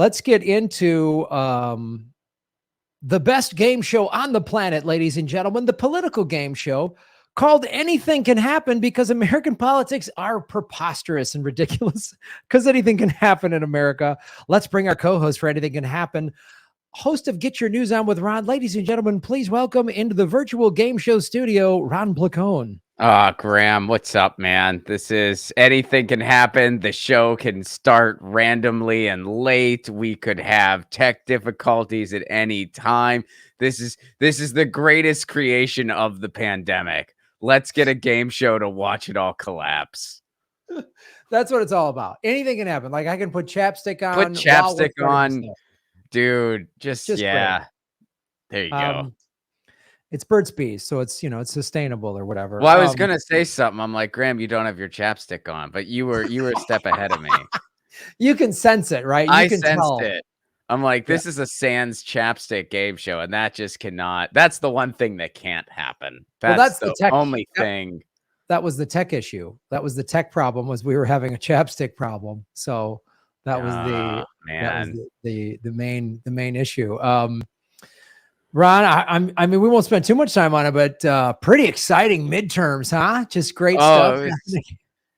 let's get into the best game show on the planet, ladies and gentlemen, the political game show called Anything Can Happen, because American politics are preposterous and ridiculous, because anything can happen in America. Let's bring our co-host for Anything Can Happen, host of Get Your News On with Ron. Ladies and gentlemen, please welcome into the virtual game show studio, Ron Placone. Graham, what's up, man? This is Anything Can Happen. The show can start randomly and late. We could have tech difficulties at any time. This is the greatest creation of the pandemic. Let's get a game show to watch it all collapse. That's what it's all about. Anything can happen. Like I can put chapstick on. Put chapstick on. Dude, just yeah. Great. There you go. It's Burt's Bees, so it's it's sustainable or whatever. Well, I was gonna say something. I'm like, Graham, you don't have your chapstick on, but you were a step ahead of me. You can sense it, right? I sensed it. I'm like, this is a sans chapstick game show, and that just cannot. That's the one thing that can't happen. That's the only thing. That was the tech issue. That was the tech problem. Was we were having a chapstick problem. So that was the main issue. Ron, I mean, we won't spend too much time on it, but pretty exciting midterms, huh? Just great stuff.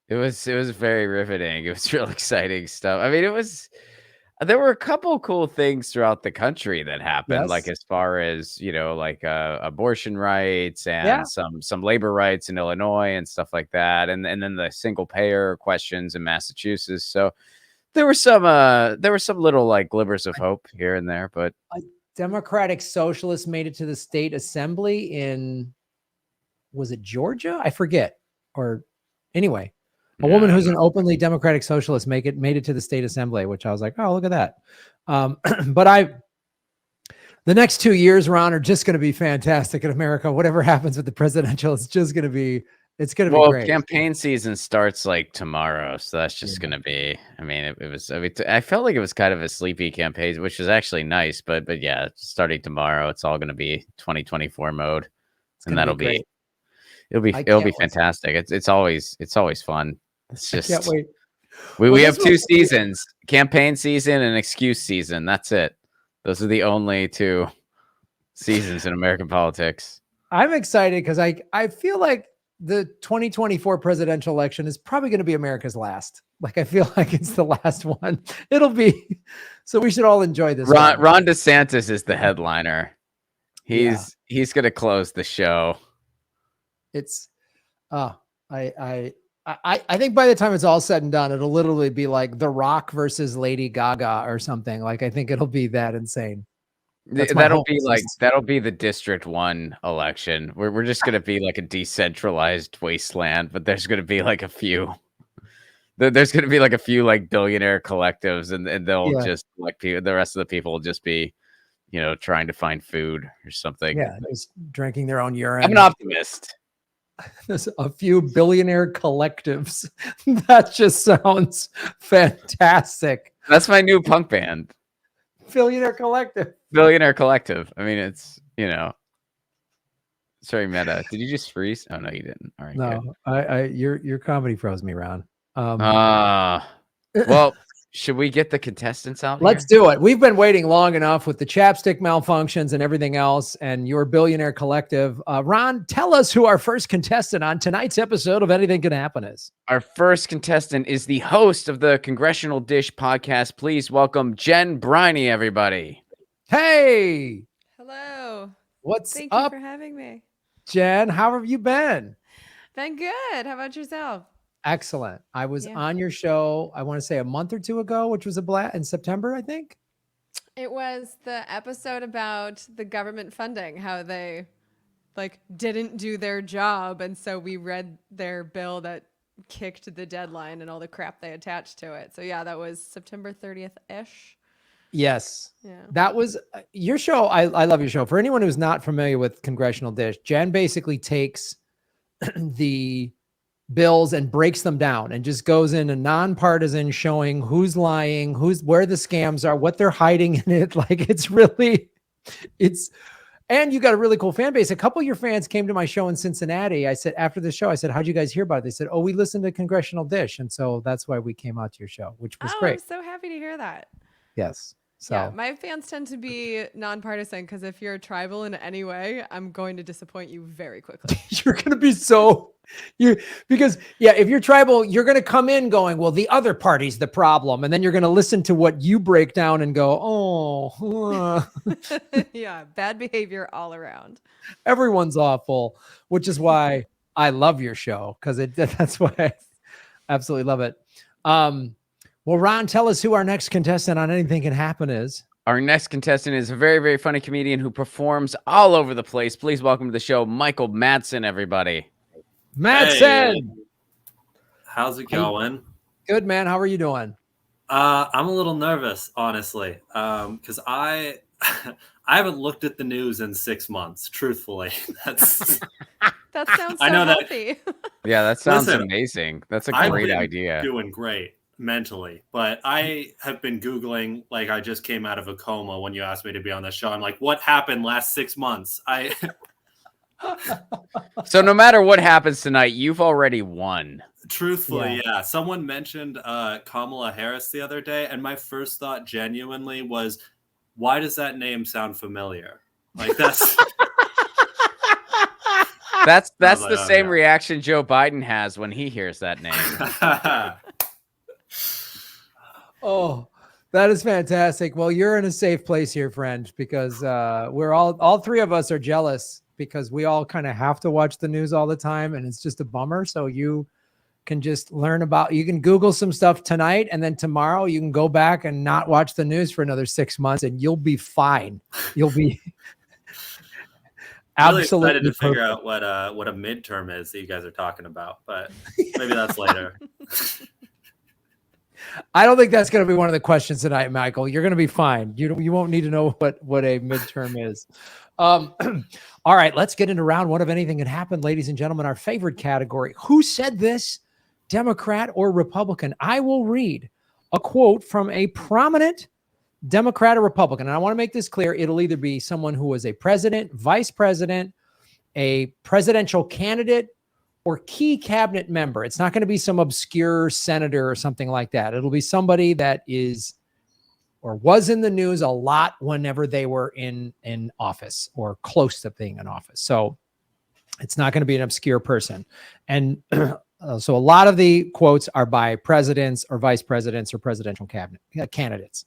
It was very riveting. It was real exciting stuff. I mean, there were a couple cool things throughout the country that happened, like as far as, abortion rights and some labor rights in Illinois and stuff like that. And then the single payer questions in Massachusetts. So there were some little like glimmers of hope here and there, but Democratic Socialists made it to the state assembly in, was it Georgia? I forget. Or anyway, a woman who's an openly Democratic Socialist made it to the state assembly, which I was like, oh, look at that. But the next 2 years, Ron, are just going to be fantastic in America. Whatever happens with the presidential, it's going to be great. Well, campaign season starts like tomorrow, so that's just going to be. I mean, I felt like it was kind of a sleepy campaign, which is actually nice. But yeah, starting tomorrow, it's all going to be 2024 mode, and it'll be fantastic. It's always fun. It's just I can't wait. We have 2 seasons: campaign season and excuse season. That's it. Those are the only 2 seasons in American politics. I'm excited because I feel like the 2024 presidential election is probably going to be America's last. Like, I feel like it's the last one. It'll be. So we should all enjoy this. Ron DeSantis is the headliner. He's going to close the show. It's, I think by the time it's all said and done, it'll literally be like The Rock versus Lady Gaga or something. Like, I think it'll be that insane. That'll be the District 1 election. We're just going to be like a decentralized wasteland, but there's going to be like a few. There's going to be like a few like billionaire collectives, and they'll just like the rest of the people will just be, trying to find food or something. Yeah, just drinking their own urine. I'm an optimist. There's a few billionaire collectives. That just sounds fantastic. That's my new punk band. Billionaire Collective. I mean, it's, sorry, meta. Did you just freeze? Oh, no, you didn't. All right. No, your comedy froze me, Ron. Well, should we get the contestants out? Let's do it. We've been waiting long enough with the chapstick malfunctions and everything else, and your Billionaire Collective. Ron, tell us who our first contestant on tonight's episode of Anything Can Happen is. Our first contestant is the host of the Congressional Dish podcast. Please welcome Jen Briney, everybody. Hey. Hello. Thank you for having me. Jen, how have you been? Been good. How about yourself? Excellent. I was on your show, I want to say a month or 2 ago, which was in September, I think. It was the episode about the government funding, how they didn't do their job. And so we read their bill that kicked the deadline and all the crap they attached to it. So yeah, that was September 30th-ish. Yes. Yeah. That was your show. I love your show. For anyone who's not familiar with Congressional Dish, Jen basically takes the bills and breaks them down and just goes in a nonpartisan, showing who's lying, where the scams are, what they're hiding in it. Like, and you got a really cool fan base. A couple of your fans came to my show in Cincinnati. I said, after the show, I said, how'd you guys hear about it? They said, oh, we listened to Congressional Dish. And so that's why we came out to your show, which was great. I'm so happy to hear that. Yes. So Yeah, my fans tend to be nonpartisan because if you're tribal in any way, I'm going to disappoint you very quickly. you're going to be because if you're tribal, you're going to come in going, well, the other party's the problem. And then you're going to listen to what you break down and go, oh, Yeah, bad behavior all around. everyone's awful, which is why I love your show. That's why I absolutely love it. Well, Ron, tell us who our next contestant on Anything Can Happen is. Our next contestant is a very, very funny comedian who performs all over the place. Please welcome to the show, Michael Madsen, everybody. Madsen! Hey. How's it going? Good, man. How are you doing? I'm a little nervous, honestly, because I haven't looked at the news in 6 months, truthfully. That sounds so healthy. Yeah, that sounds amazing. That's a great idea. Doing great mentally, but I have been Googling, like I just came out of a coma when you asked me to be on the show. I'm like, what happened last 6 months? So no matter what happens tonight, you've already won. Truthfully, yeah. Someone mentioned Kamala Harris the other day, and my first thought genuinely was, why does that name sound familiar? Like that's that's the same reaction Joe Biden has when he hears that name. Oh, that is fantastic. Well, you're in a safe place here, friend, because we're all three of us are jealous because we all kind of have to watch the news all the time, and it's just a bummer. So you can just you can Google some stuff tonight, and then tomorrow you can go back and not watch the news for another 6 months, and you'll be fine. You'll be absolutely excited to figure out what a midterm is that you guys are talking about, but maybe that's later. I don't think that's going to be one of the questions tonight, Michael. You're going to be fine. You won't need to know what a midterm is. All right, let's get into round one of Anything Can Happen, ladies and gentlemen. Our favorite category. Who said this? Democrat or Republican? I will read a quote from a prominent Democrat or Republican. And I want to make this clear. It'll either be someone who was a president, vice president, a presidential candidate, or key cabinet member. It's not going to be some obscure senator or something like that. It'll be somebody that is or was in the news a lot whenever they were in office or close to being in office. So it's not going to be an obscure person. And so a lot of the quotes are by presidents or vice presidents or presidential cabinet candidates.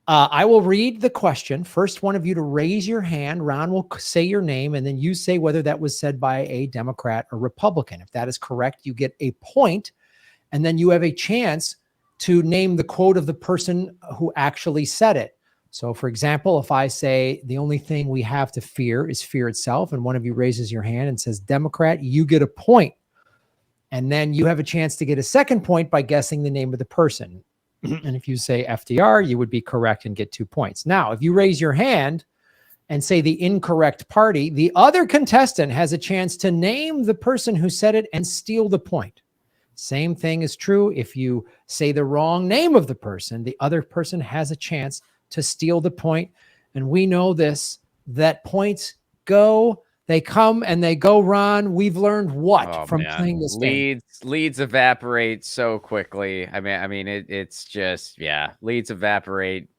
I will read the question. First one of you to raise your hand. Ron will say your name, and then you say whether that was said by a Democrat or Republican. If that is correct, you get a point, and then you have a chance to name the quote of the person who actually said it. So, for example, if I say the only thing we have to fear is fear itself, and one of you raises your hand and says Democrat, you get a point. And then you have a chance to get a second point by guessing the name of the person. And if you say FDR, you would be correct and get 2 points. Now, if you raise your hand and say the incorrect party, the other contestant has a chance to name the person who said it and steal the point. Same thing is true if you say the wrong name of the person, the other person has a chance to steal the point. And we know this, that points they come and they go, Ron. We've learned what from playing this game? Leads evaporate so quickly. I mean, it's just, leads evaporate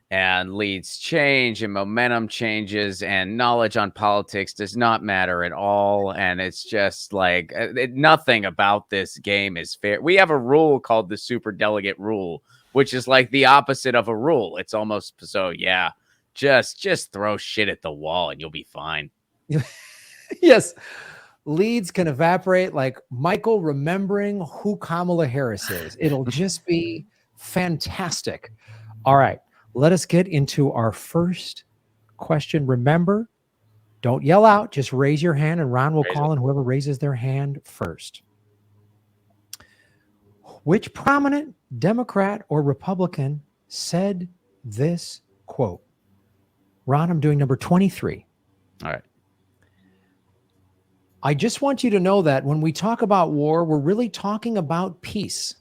and leads change and momentum changes and knowledge on politics does not matter at all. And it's just like nothing about this game is fair. We have a rule called the superdelegate rule, which is like the opposite of a rule. It's almost just throw shit at the wall and you'll be fine. Yes. Leads can evaporate like Michael remembering who Kamala Harris is. It'll just be fantastic. All right. Let us get into our first question. Remember, don't yell out. Just raise your hand and Ron will call on whoever raises their hand first. Which prominent Democrat or Republican said this quote? Ron, I'm doing number 23. All right. I just want you to know that when we talk about war, we're really talking about peace.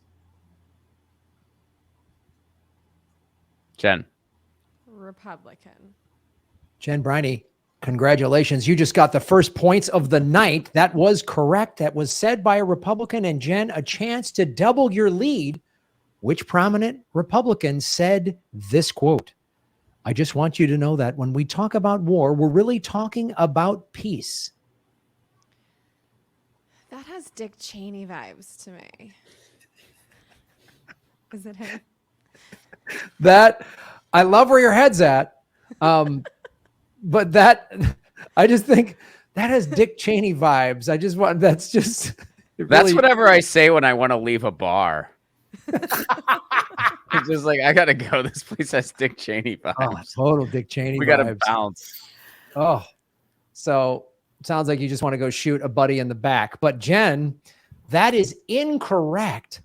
Jen. Republican. Jen Briney, congratulations. You just got the first points of the night. That was correct. That was said by a Republican. And Jen, a chance to double your lead which prominent Republican said this quote. I just want you to know that when we talk about war, we're really talking about peace. That has Dick Cheney vibes to me. Is it him? That, I love where your head's at. But that, I just think that has Dick Cheney vibes. I just want, that's just. That's whatever I say when I want to leave a bar. It's just like, I gotta go. This place has Dick Cheney vibes. Oh, total Dick Cheney We vibes. gotta bounce. Oh, so sounds like you just want to go shoot a buddy in the back. But Jen, that is incorrect.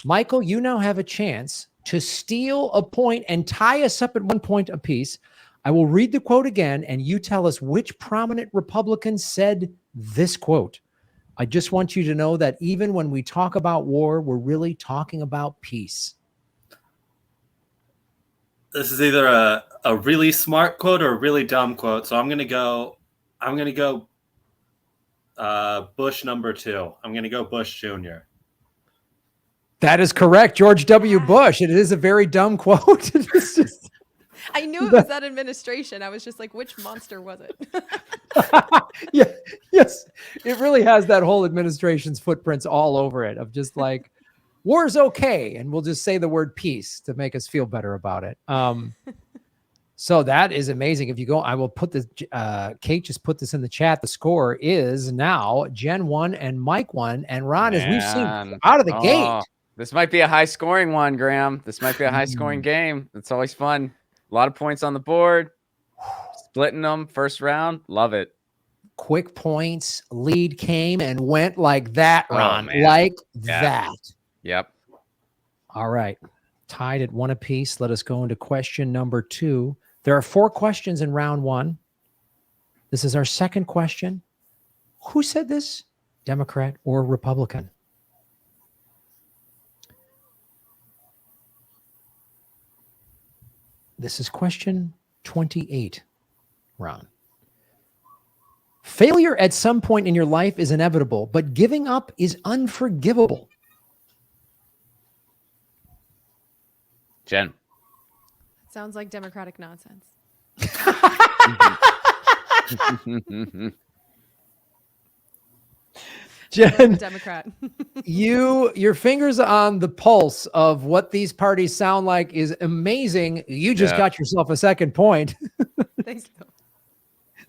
Michael, you now have a chance to steal a point and tie us up at 1 point apiece. I will read the quote again, and you tell us which prominent Republican said this quote. I just want you to know that even when we talk about war, we're really talking about peace. This is either a really smart quote or a really dumb quote. So I'm gonna go Bush number 2. I'm gonna go Bush Jr. That is correct, George W. Bush. It is a very dumb quote. It's just, I knew it was that administration. I was just like, which monster was it? yeah, yes, it really has that whole administration's footprints all over it of just like, war's okay, and we'll just say the word peace to make us feel better about it. So that is amazing. If you go, I will put this, Kate just put this in the chat. The score is now Jen 1 and Mike 1. And Ron, as we've seen out of the gate. This might be a high scoring one, Graham. This might be a high scoring game. It's always fun. A lot of points on the board. Splitting them first round. Love it. Quick points. Lead came and went like that, Ron. Like that. Yep. All right. Tied at 1 apiece. Let us go into question number 2. There are 4 questions in round 1. This is our second question. Who said this? Democrat or Republican? This is question 28, Ron. Failure at some point in your life is inevitable, but giving up is unforgivable. Jen. Sounds like Democratic nonsense. Jen, Democrat. your fingers on the pulse of what these parties sound like is amazing. You just got yourself a second point. Thank you.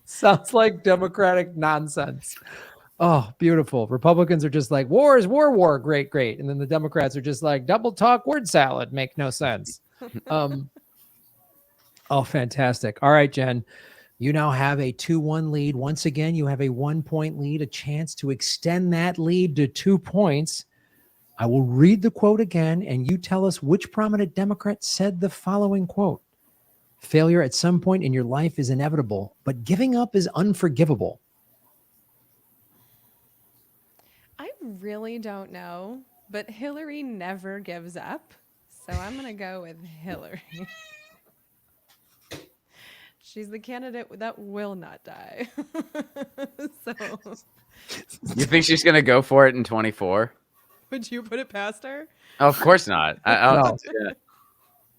Sounds like Democratic nonsense. Oh, beautiful. Republicans are just like, war is war. Great, great. And then the Democrats are just like, double talk word salad. Make no sense. Oh, fantastic. All right, Jen. You now have a 2-1 lead. Once again, you have a 1-point lead, a chance to extend that lead to 2 points. I will read the quote again, and you tell us which prominent Democrat said the following quote. Failure at some point in your life is inevitable, but giving up is unforgivable. I really don't know, but Hillary never gives up. So I'm going to go with Hillary. She's the candidate that will not die. So, you think she's gonna go for it in 24? Would you put it past her? Oh, of course not.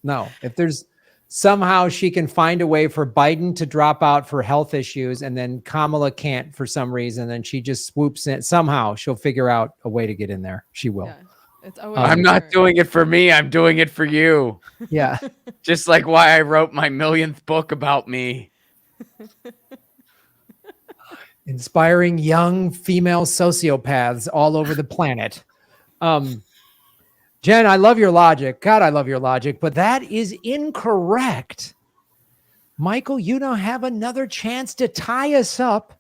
No. If there's somehow she can find a way for Biden to drop out for health issues, and then Kamala can't for some reason, then she just swoops in. Somehow she'll figure out a way to get in there. She will. Yeah. It's always I'm not doing it for me. I'm doing it for you. Yeah. Just like why I wrote my millionth book about me. Inspiring young female sociopaths all over the planet. Jen, I love your logic. God, I love your logic, but that is incorrect. Michael, you now have another chance to tie us up.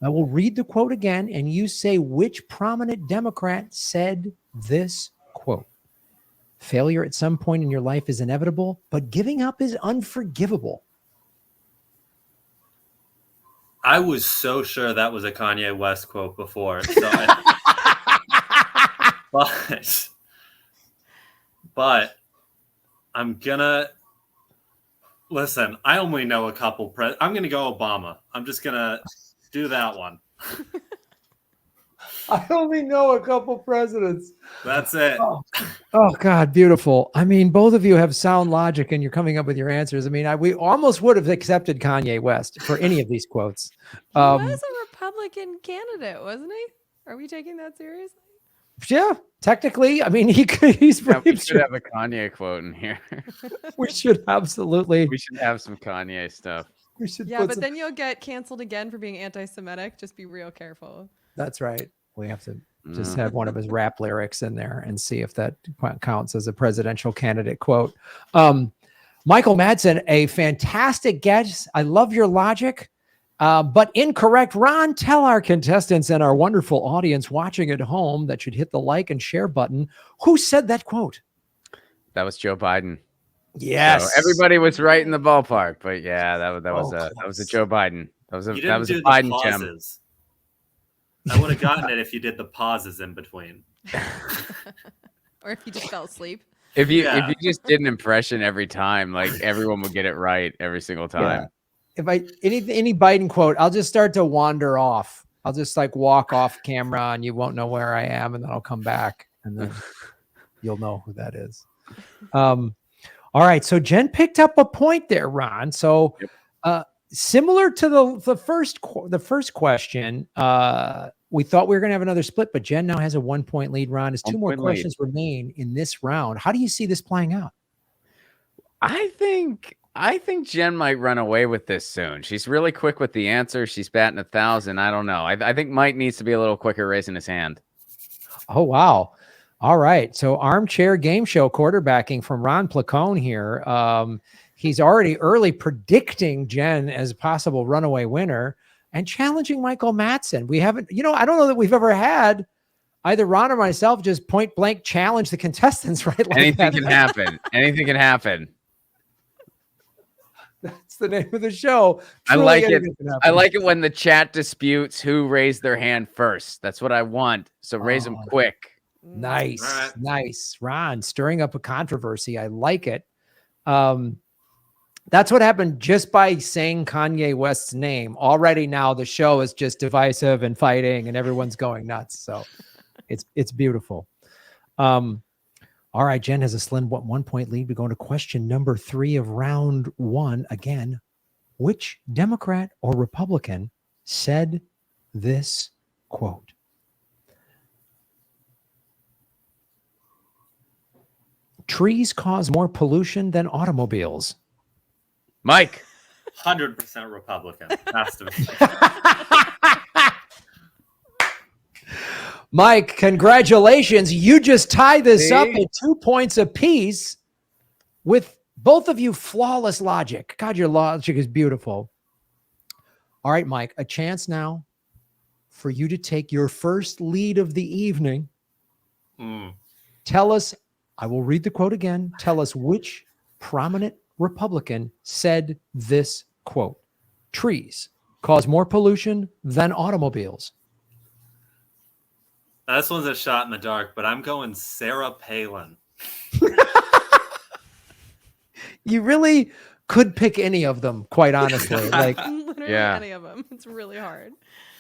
I will read the quote again, and you say which prominent Democrat said this quote. Failure at some point in your life is inevitable, but giving up is unforgivable. I was so sure that was a Kanye West quote before. So but I'm gonna listen. I only know a couple. I'm gonna go Obama. I'm just gonna do that one. I only know a couple presidents. That's it. Oh, Oh God, beautiful. I mean, both of you have sound logic and you're coming up with your answers. I mean, we almost would have accepted Kanye West for any of these quotes. He was a Republican candidate, wasn't he? Are we taking that seriously? Yeah, technically. I mean, he's pretty we should have a Kanye quote in here. We should absolutely. We should have some Kanye stuff. We should. Yeah, but then you'll get canceled again for being anti-Semitic. Just be real careful. That's right. We have to just have one of his rap lyrics in there and see if that counts as a presidential candidate quote. Michael Madsen, a fantastic guess. I love your logic, but incorrect. Ron, tell our contestants and our wonderful audience watching at home that should hit the like and share button. Who said that quote? That was Joe Biden. Yes. So everybody was right in the ballpark, but yeah, that was a Joe Biden. That was a Biden gem. I would have gotten it if you did the pauses in between. Or if you just fell asleep. If you just did an impression every time, like everyone would get it right every single time. Yeah. If any Biden quote, I'll just start to wander off. I'll just like walk off camera and you won't know where I am, and then I'll come back and then you'll know who that is. All right. So Jen picked up a point there, Ron. So similar to the first question, we thought we were going to have another split, but Jen now has a 1-point lead. Ron, as 2 more questions remain in this round. How do you see this playing out? I think Jen might run away with this soon. She's really quick with the answer. She's batting 1,000. I don't know. I think Mike needs to be a little quicker raising his hand. Oh, wow. All right. So armchair game show quarterbacking from Ron Placone here. He's already early predicting Jen as a possible runaway winner and challenging Michael Madsen. We haven't, I don't know that we've ever had either Ron or myself just point blank challenge the contestants, right? Like Anything can happen. Anything can happen. That's the name of the show. I like it. I like it when the chat disputes who raised their hand first. That's what I want. So raise them quick. Nice. Right. Nice. Ron, stirring up a controversy. I like it. That's what happened just by saying Kanye West's name. Already now the show is just divisive and fighting and everyone's going nuts. So it's beautiful. All right, Jen has a slim 1-point lead. We go into question number 3 of round 1. Again, which Democrat or Republican said this quote? Trees cause more pollution than automobiles. Mike. 100% Republican. Has to be. Mike, congratulations. You just tie this up at 2 points apiece with both of you flawless logic. God, your logic is beautiful. All right, Mike, a chance now for you to take your first lead of the evening. Tell us, I will read the quote again. Tell us which prominent Republican said this quote. Trees cause more pollution than automobiles. This one's a shot in the dark, but I'm going Sarah Palin. You really could pick any of them, quite honestly. Like, literally any of them. It's really hard.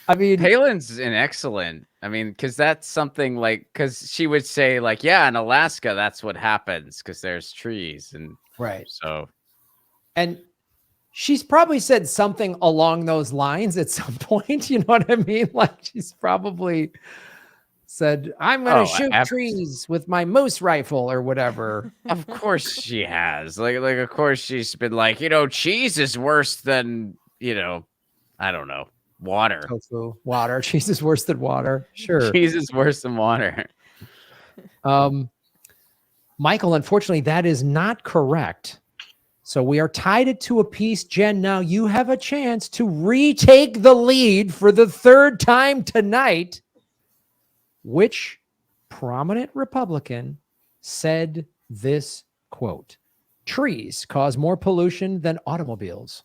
I mean, Palin's an excellent. I mean, because that's something like, because she would say like, yeah, in Alaska, that's what happens because there's trees and right. So, and she's probably said something along those lines at some point. You know what I mean? Like she's probably said, I'm going to shoot trees with my moose rifle or whatever. Of course she has. Like, of course she's been like, cheese is worse than, I don't know, water. Tofu, water. Cheese is worse than water. Sure. Cheese is worse than water. Michael, unfortunately, that is not correct. So we are tied at 2 apiece. Jen, now you have a chance to retake the lead for the 3rd time tonight. Which prominent Republican said this quote? Trees cause more pollution than automobiles.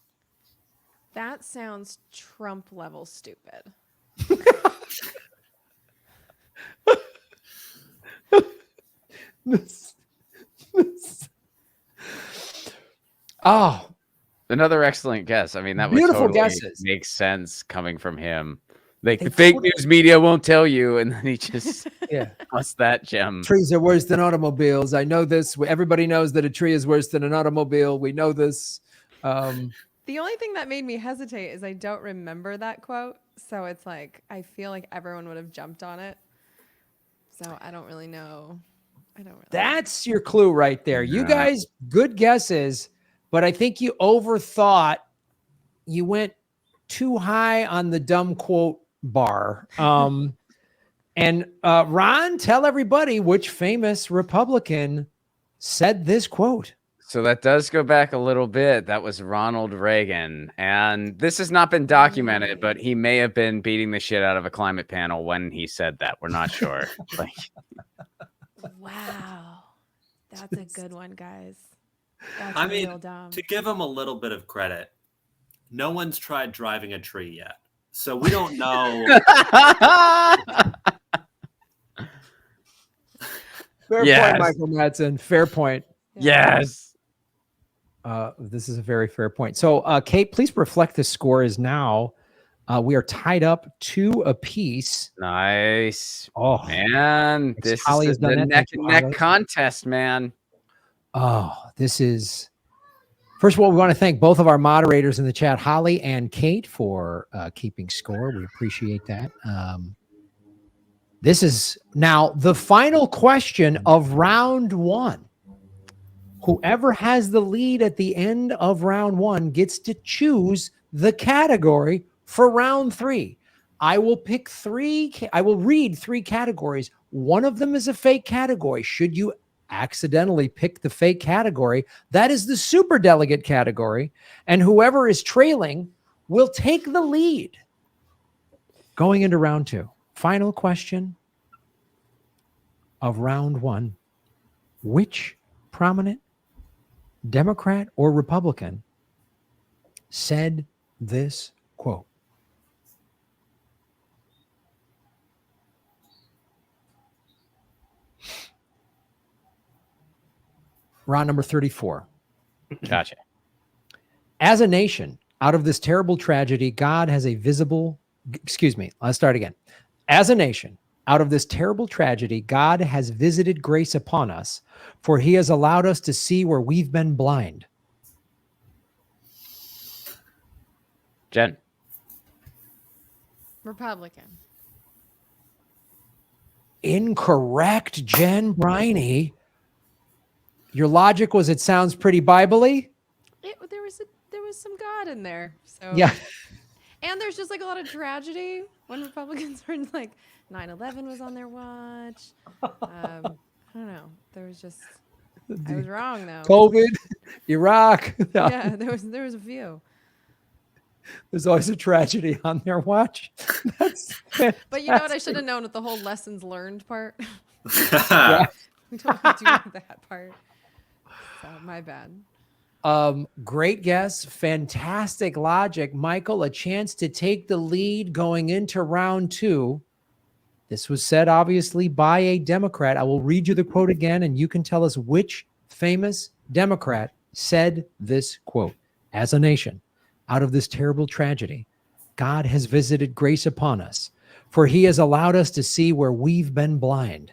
That sounds Trump level stupid. Oh, another excellent guess. I mean, that would beautiful totally guesses. Make sense coming from him. Like the fake news media won't tell you, and then he just busts that gem. Trees are worse than automobiles. I know this. Everybody knows that a tree is worse than an automobile. We know this. The only thing that made me hesitate is I don't remember that quote. So it's like, I feel like everyone would have jumped on it. So I don't really know. That's your clue right there. You guys, good guesses, but I think you overthought. You went too high on the dumb quote bar. And Ron, tell everybody which famous Republican said this quote. So that does go back a little bit. That was Ronald Reagan. And this has not been documented, but he may have been beating the shit out of a climate panel when he said that. We're not sure. Wow. That's a good one, guys. That's I mean, real dumb. To give him a little bit of credit, no one's tried driving a tree yet. So we don't know. Fair point, Michael Madsen. Fair point. Yes. This is a very fair point. So, Kate, please reflect the score is now. We are tied up 2 apiece. Nice. Oh, man. This is the neck and neck contest, man. Oh, this is... First of all, we want to thank both of our moderators in the chat, Holly and Kate, for keeping score. We appreciate that. This is now the final question of round 1. Whoever has the lead at the end of round 1 gets to choose the category for round 3. I will pick 3. I will read 3 categories. One of them is a fake category. Should you accidentally pick the fake category, that is the superdelegate category, and whoever is trailing will take the lead going into round 2. Final question of round 1. Which prominent Democrat or Republican said this quote? Round number 34. Gotcha. As a nation, out of this terrible tragedy, God has a visible... Excuse me, let's start again. As a nation, out of this terrible tragedy, God has visited grace upon us, for he has allowed us to see where we've been blind. Jen. Republican. Incorrect, Jen Briney. Your logic was it sounds pretty Bible-y? There was some God in there. So yeah. And there's just like a lot of tragedy when Republicans are like 9/11 was on their watch. I don't know. There was just I was wrong though. COVID, Iraq. Yeah, there was a few. There's always a tragedy on their watch. But you know what I should have known with the whole lessons learned part. Yeah. We don't do that part. So my bad. Great guess. Fantastic logic. Michael, a chance to take the lead going into round 2. This was said, obviously, by a Democrat. I will read you the quote again, and you can tell us which famous Democrat said this quote. As a nation, out of this terrible tragedy, God has visited grace upon us, for he has allowed us to see where we've been blind.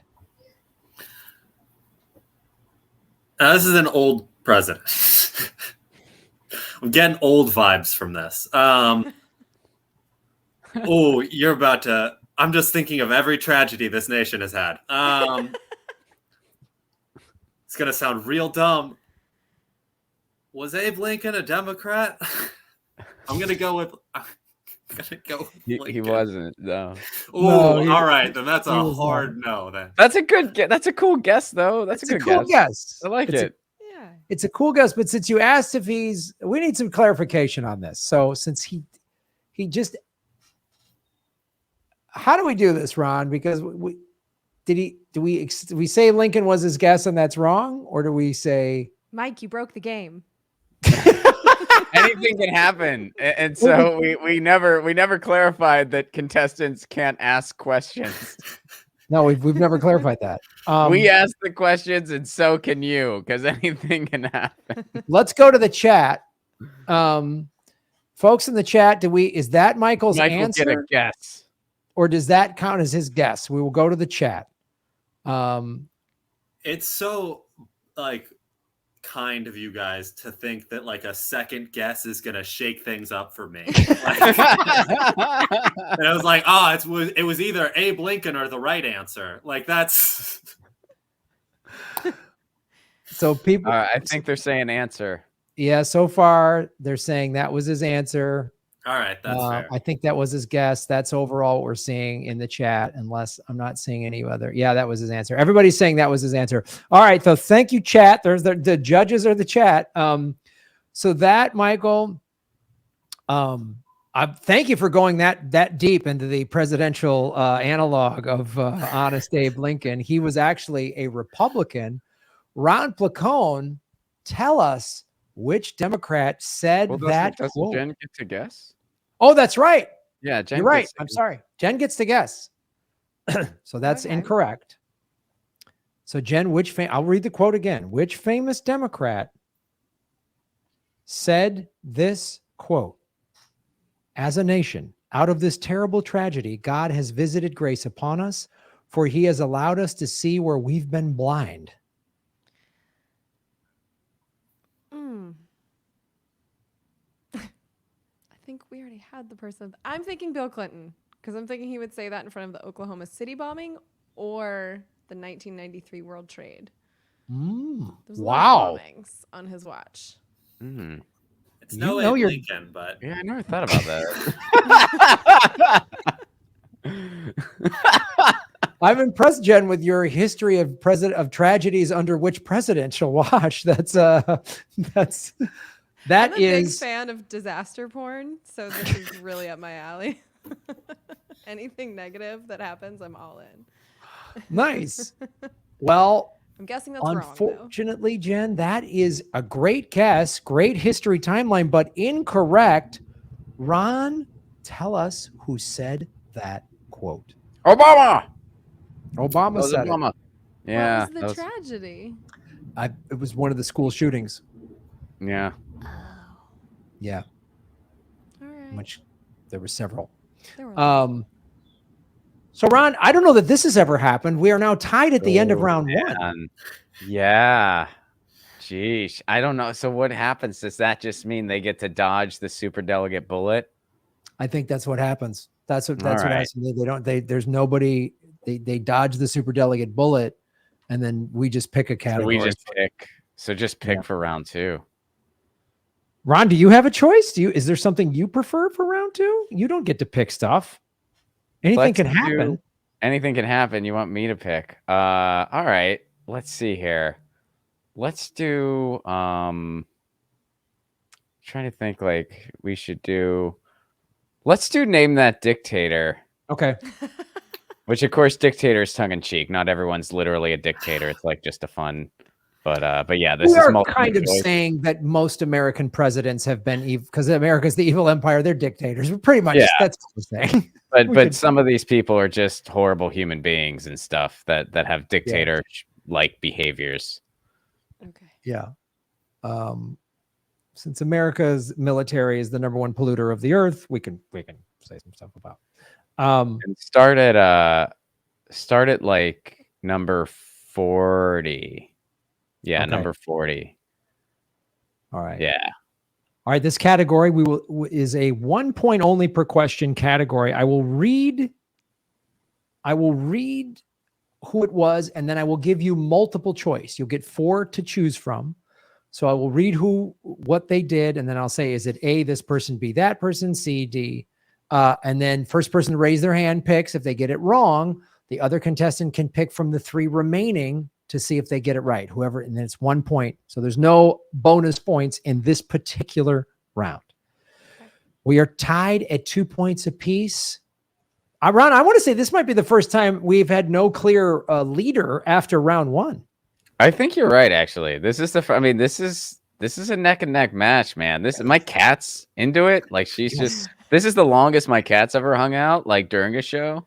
This is an old president. I'm getting old vibes from this. Oh, you're about to... I'm just thinking of every tragedy this nation has had. It's going to sound real dumb. Was Abe Lincoln a Democrat? I'm going to go with... He wasn't, no. Oh, no, all right. Then that's a hard no. Then that's a good guess. That's a cool guess, though. That's a good guess. I like it. It's a cool guess, but since you asked if we need some clarification on this. So since he just, how do we do this, Ron? Because do we say Lincoln was his guess and that's wrong, or do we say Mike, you broke the game? Anything can happen, and so we never clarified that contestants can't ask questions. No, we've never clarified that. We ask the questions, and so can you, because anything can happen. Let's go to the chat. Folks in the chat, is that Michael's answer? Get a guess. or does that count as his guess? We will go to the chat. It's so like kind of you guys to think that like a second guess is gonna shake things up for me. Like, and I was like, it was either Abe Lincoln or the right answer. Like that's. So people, I think they're saying answer. Yeah, so far they're saying that was his answer. All right, that's fair. I think that was his guess. That's overall what we're seeing in the chat, unless I'm not seeing any other. Yeah, that was his answer. Everybody's saying that was his answer. All right, so thank you, chat. There's the judges are the chat. So that, Michael, I thank you for going that deep into the presidential analog of Honest Abe Lincoln. He was actually a Republican. Ron Placone, tell us which Democrat said that quote. Jen get to guess? Oh, that's right. Yeah, Jen. You're right. I'm sorry. Jen gets to guess. So that's incorrect. So Jen, I'll read the quote again. Which famous Democrat said this quote? As a nation, out of this terrible tragedy, God has visited grace upon us, for he has allowed us to see where we've been blind. I think we already had the person. I'm thinking Bill Clinton, because I'm thinking he would say that in front of the Oklahoma City bombing or the 1993 World Trade. There's a lot of bombings on his watch. It's no Abe Lincoln, but yeah, I never thought about that. I'm impressed, Jen, with your history of tragedies under which presidential watch. I'm a big fan of disaster porn, so this is really up my alley. Anything negative that happens, I'm all in. Nice. Well, I'm guessing that's wrong. Unfortunately, Jen, that is a great guess, great history timeline, but incorrect. Ron, tell us who said that quote. Obama said Obama. it. Yeah. What was the tragedy? It was one of the school shootings. Yeah. Yeah. All right. Which there were several. There were So Ron, I don't know that this has ever happened. We are now tied at the end of round one. Yeah. Geesh. I don't know. So what happens? Does that just mean they get to dodge the superdelegate bullet? I think that's what happens. That's what I said. There's nobody. They dodge the superdelegate bullet, and then we just pick a category. So just pick for round two. Ron, do you have a choice? Is there something you prefer for round two? You don't get to pick stuff. Anything can happen. Anything can happen. You want me to pick? All right. Let's see here. Let's do trying to think like we should do. Let's do Name That Dictator. Okay. Which of course Dictator is tongue in cheek. Not everyone's literally a dictator. It's like just a fun. But yeah, this is kind of saying that most American presidents have been evil because America's the evil empire. They're dictators. But pretty much that's what we're saying. But some of these people are just horrible human beings and stuff that have dictator-like behaviors. Okay. Yeah. Since America's military is the #1 polluter of the earth, we can say some stuff about. And start at like number 40. Yeah, okay. Number 40. All right. Yeah. All right. This category is a 1 point only per question category. I will read who it was, and then I will give you multiple choice. You'll get 4 to choose from. So I will read what they did, and then I'll say, is it A, this person, B, that person, C, D. And then first person to raise their hand picks. If they get it wrong, the other contestant can pick from the 3 remaining to see if they get it right. Whoever, and then it's 1 point. So there's no bonus points in this particular round. Okay. We are tied at 2 points apiece. Ron, I want to say this might be the first time we've had no clear leader after round 1. I think you're right. Actually, this is this is a neck and neck match, man. My cat's into it. Like this is the longest my cat's ever hung out. Like during a show.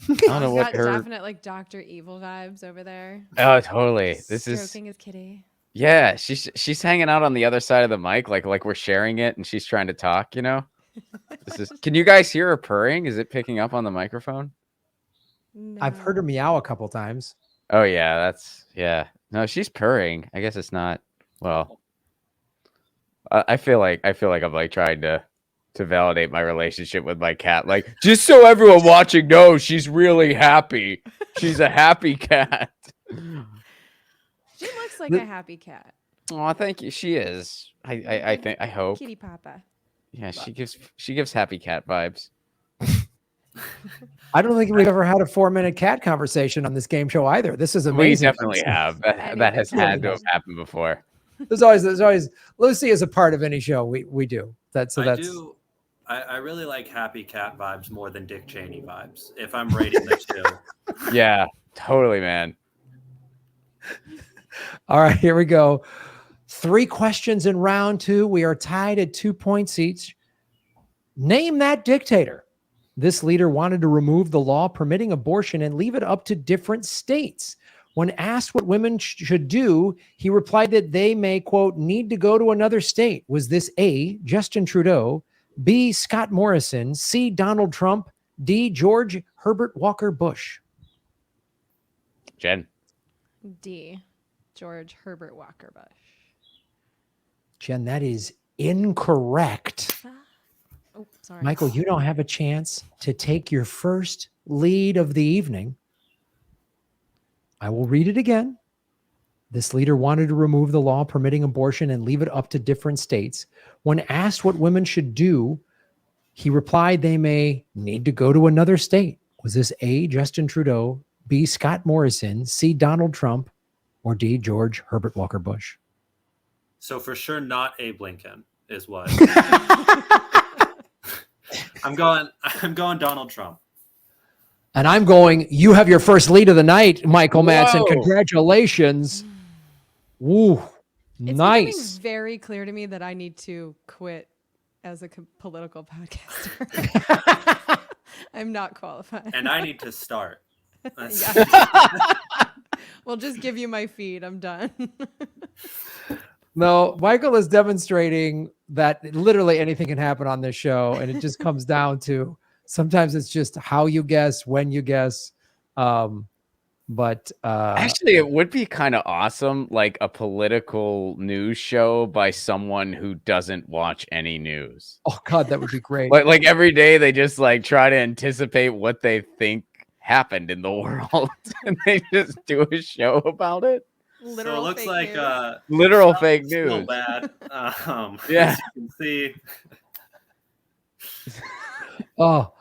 I don't know what definite like Dr. Evil vibes over there. Oh, totally. Stroking his kitty. Yeah, she's hanging out on the other side of the mic, like we're sharing it, and she's trying to talk. You know. Can you guys hear her purring? Is it picking up on the microphone? No. I've heard her meow a couple times. Oh yeah, no, she's purring. I guess it's not. Well, I feel like I'm like trying to validate my relationship with my cat. Like, just so everyone watching knows, she's really happy. She's a happy cat. She looks like a happy cat. Oh, thank you. She is. I hope. Kitty Papa. Yeah, she gives happy cat vibes. I don't think we've ever had a 4-minute cat conversation on this game show either. This is amazing. We definitely have. That has had to have happened before. There's always Lucy is a part of any show we do. I really like happy cat vibes more than Dick Cheney vibes. If I'm rating the two. Yeah, totally, man. All right, here we go. 3 questions in round 2. We are tied at 2 points each. Name that dictator. This leader wanted to remove the law permitting abortion and leave it up to different states. When asked what women should do, he replied that they may, quote, need to go to another state. Was this A, Justin Trudeau, B, Scott Morrison, C, Donald Trump, D, George Herbert Walker Bush? Jen. D, George Herbert Walker Bush. Jen, that is incorrect. Oh, sorry. Michael, you don't have a chance to take your first lead of the evening. I will read it again. This leader wanted to remove the law permitting abortion and leave it up to different states. When asked what women should do, he replied they may need to go to another state. Was this A, Justin Trudeau, B, Scott Morrison, C, Donald Trump, or D, George Herbert Walker Bush? So for sure not Abe Lincoln is what. I'm going Donald Trump. And I'm going, you have your first lead of the night, Michael Madsen. Whoa. Congratulations. Woo. It's Nice. becoming very clear to me that I need to quit as a political podcaster. I'm not qualified. And I need to start. We'll just give you my feed. I'm done. No, Michael is demonstrating that literally anything can happen on this show. And it just comes down to sometimes it's just how you guess, when you guess. But Actually, it would be kind of awesome, like a political news show by someone who doesn't watch any news. oh God, that would be great. Like every day they just like try to anticipate what they think happened in the world and they just do a show about it. Literal So it looks fake like news. Literal fake it's a little news. bad. Yeah. As you can see. Oh,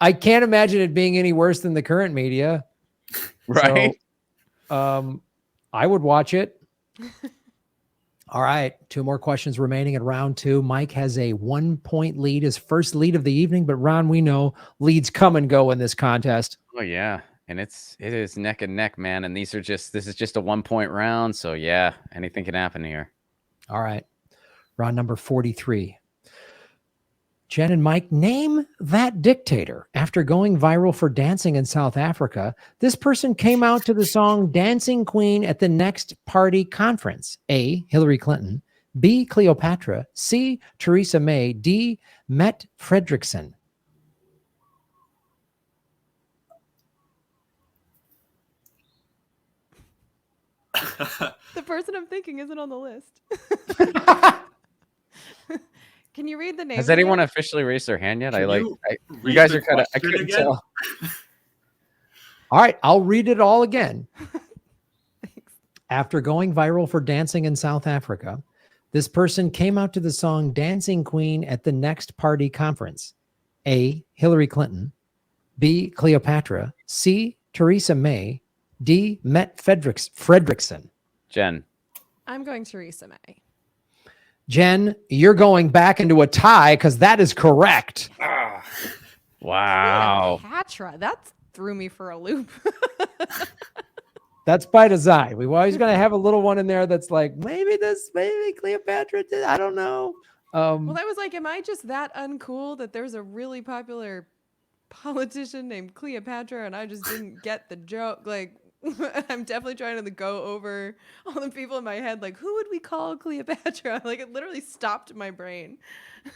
I can't imagine it being any worse than the current media. Right. So, I would watch it. All right. 2 more questions remaining in round 2. Mike has a 1-point lead, his first lead of the evening, but Ron, we know leads come and go in this contest. Oh yeah. And it is neck and neck, man. And this is just a 1-point round. So yeah, anything can happen here. All right. Round number 43. Jen and Mike, name that dictator. After going viral for dancing in South Africa, this person came out to the song Dancing Queen at the next party conference. A, Hillary Clinton. B, Cleopatra. C, Theresa May. D, Met Fredrickson. The person I'm thinking isn't on the list. Can you read the name? Has anyone officially raised their hand yet? You read guys the are kind of, I question couldn't again? tell. All right, I'll read it all again. Thanks. After going viral for dancing in South Africa, this person came out to the song Dancing Queen at the next party conference. A, Hillary Clinton. B, Cleopatra. C, Theresa May. D, Met Fredrickson. Jen. I'm going Theresa May. Jen, you're going back into a tie because that is correct. Wow. Cleopatra. That threw me for a loop. That's by design. We're always going to have a little one in there that's like, maybe Cleopatra did. I don't know. Well, I was like, am I just that uncool that there's a really popular politician named Cleopatra and I just didn't get the joke? Like, I'm definitely trying to go over all the people in my head. Like, who would we call Cleopatra? Like, it literally stopped my brain.